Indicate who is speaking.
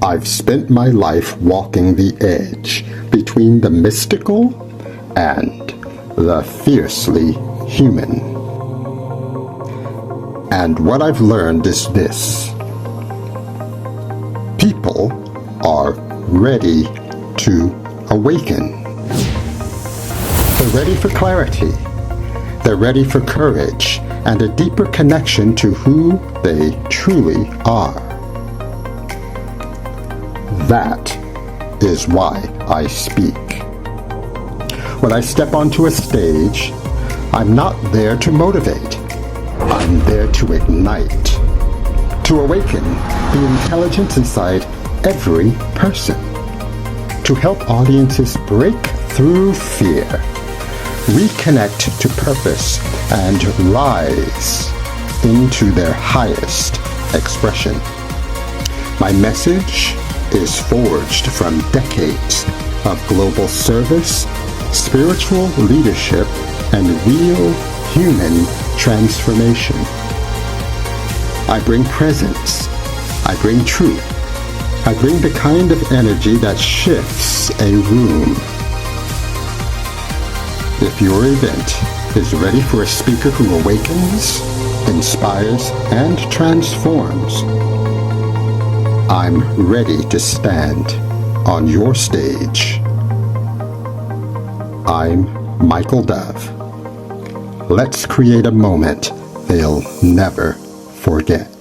Speaker 1: I've spent my life walking the edge between the mystical and the fiercely human. And what I've learned is this: people are ready to awaken. They're ready for clarity. They're ready for courage and a deeper connection to who they truly are. That is why I speak. When I step onto a stage, I'm not there to motivate. I'm there to ignite, to awaken the intelligence inside every person, to help audiences break through fear, reconnect to purpose, and rise into their highest expression. My message is forged from decades of global service, spiritual leadership, and real human transformation. I bring presence. I bring truth. I bring the kind of energy that shifts a room. If your event is ready for a speaker who awakens, inspires, and transforms, I'm ready to stand on your stage. I'm Michael Dove. Let's create a moment they'll never forget.